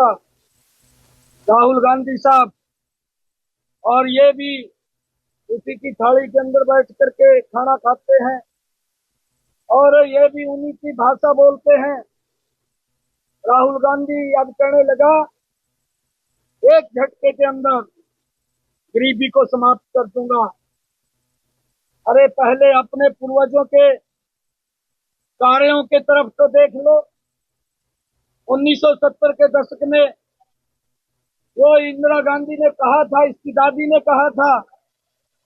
नेता राहुल गांधी साहब, और ये भी उसी की थाली के अंदर बैठ करके खाना खाते हैं और ये भी उन्हीं की भाषा बोलते हैं। राहुल गांधी अब कहने लगा एक झटके के अंदर गरीबी को समाप्त कर दूंगा। अरे पहले अपने पूर्वजों के कार्यों के तरफ तो देख लो। 1970 के दशक में वो इंदिरा गांधी ने कहा था, इसकी दादी ने कहा था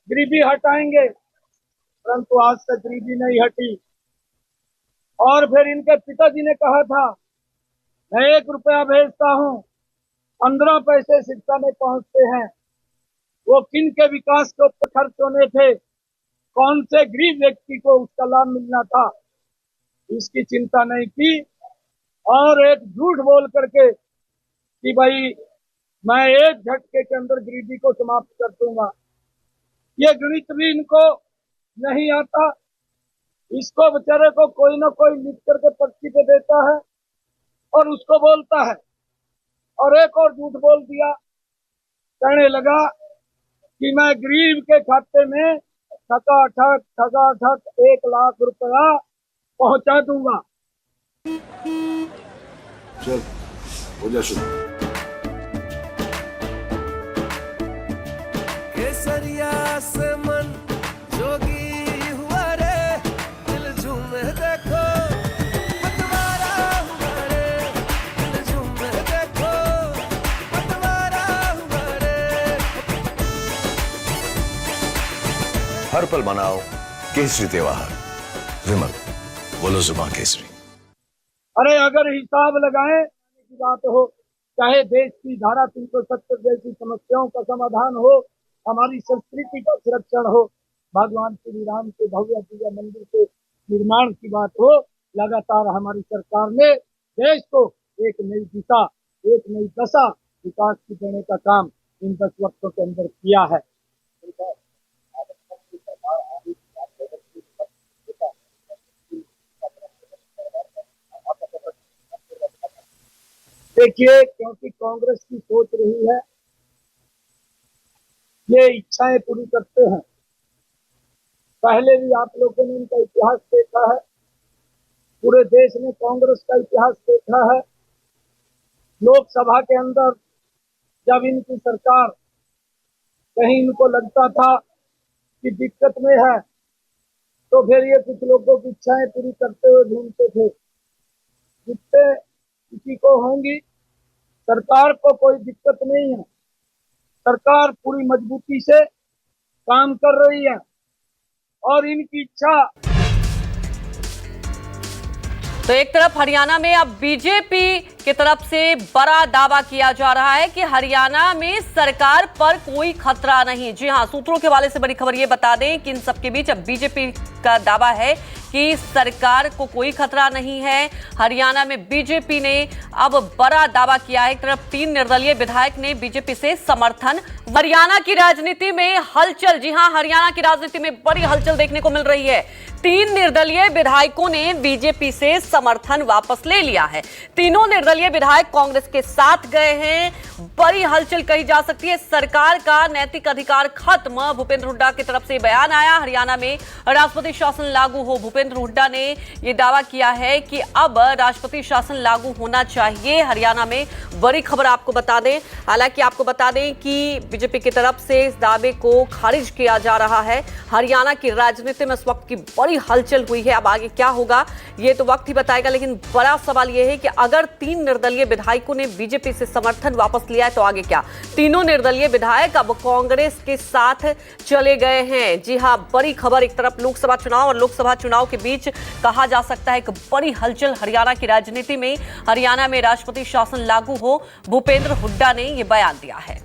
गरीबी हटाएंगे, परंतु आज तक गरीबी नहीं हटी। और फिर इनके पिताजी ने कहा था मैं 1 रुपया भेजता हूं, 15 पैसे शिक्षा में पहुंचते हैं। वो किन के विकास के ऊपर खर्च होने थे, कौन से गरीब व्यक्ति को उसका लाभ मिलना था, इसकी चिंता नहीं की। और एक झूठ बोल करके कि भाई मैं एक झटके के अंदर गरीबी को समाप्त कर दूंगा। ये गणित भी इनको नहीं आता। इसको बेचारे को कोई ना कोई लिख करके पर्ची पे देता है और उसको बोलता है। और एक और झूठ बोल दिया, कहने लगा कि मैं गरीब के खाते में ठगाठक 1 लाख रुपया पहुंचा दूंगा। चल हो जा शुरू। केसरिया से मन जोगी हुआ रे, दिल झूमे देखो पतवारा हुआ रे, दिल झूमे देखो पतवारा हुआ रे। हर पल मनाओ केसरी त्योहार। विमल बोलो जुबान केसरी। अरे अगर हिसाब लगाएं की बात हो, चाहे देश की धारा 370 जैसी समस्याओं का समाधान हो, हमारी संस्कृति का संरक्षण हो, भगवान श्री राम के भव्य दिव्य मंदिर के निर्माण की बात हो, लगातार हमारी सरकार ने देश को एक नई दिशा, एक नई दशा विकास की देने का काम इन 10 वर्षों के अंदर किया है। देखिए, क्योंकि कांग्रेस की सोच रही है ये इच्छाएं पूरी करते हैं। पहले भी आप लोगों ने इनका इतिहास देखा है, पूरे देश ने कांग्रेस का इतिहास देखा है। लोकसभा के अंदर जब इनकी सरकार, कहीं इनको लगता था कि दिक्कत में है, तो फिर ये कुछ लोगों की इच्छाएं पूरी करते हुए ढूंढते थे। जिससे किसी को होंगी, सरकार को कोई दिक्कत नहीं है, सरकार पूरी मजबूती से काम कर रही है और इनकी इच्छा। तो एक तरफ हरियाणा में अब बीजेपी की तरफ से बड़ा दावा किया जा रहा है कि हरियाणा में सरकार पर कोई खतरा नहीं। जी हां, सूत्रों के हवाले से बड़ी खबर ये बता दें कि इन सबके बीच अब बीजेपी का दावा है कि सरकार को कोई खतरा नहीं है। हरियाणा में बीजेपी ने अब बड़ा दावा किया है। एक तरफ 3 निर्दलीय विधायक ने बीजेपी से समर्थन। हरियाणा की राजनीति में हलचल, जी हां, हरियाणा की राजनीति में बड़ी हलचल देखने को मिल रही है। 3 निर्दलीय विधायकों ने बीजेपी से समर्थन वापस ले लिया है। तीनों निर्दलीय विधायक कांग्रेस के साथ गए हैं। बड़ी हलचल कही जा सकती है। सरकार का नैतिक अधिकार खत्म, भूपेंद्र हुड्डा की तरफ से बयान आया। हरियाणा में राष्ट्रपति शासन लागू हो, भूपेंद्र हुड्डा ने यह दावा किया है कि अब राष्ट्रपति शासन लागू होना चाहिए। हरियाणा में बड़ी खबर आपको बता दें, हालांकि आपको बता दें कि बीजेपी की तरफ से इस दावे को खारिज किया जा रहा है। हरियाणा की राजनीति में इस वक्त की बड़ी हलचल हुई है। अब आगे क्या होगा ये तो वक्त ही बताएगा, लेकिन बड़ा सवाल यह है कि अगर 3 निर्दलीय विधायकों ने बीजेपी से समर्थन वापस लिया है तो आगे क्या। तीनों निर्दलीय विधायक अब कांग्रेस के साथ चले गए हैं। जी हां, बड़ी खबर। एक तरफ लोकसभा चुनाव और लोकसभा चुनाव के बीच कहा जा सकता है कि बड़ी हलचल हरियाणा की राजनीति में। हरियाणा में राष्ट्रपति शासन लागू हो, भूपेंद्र हुड्डा ने यह बयान दिया है।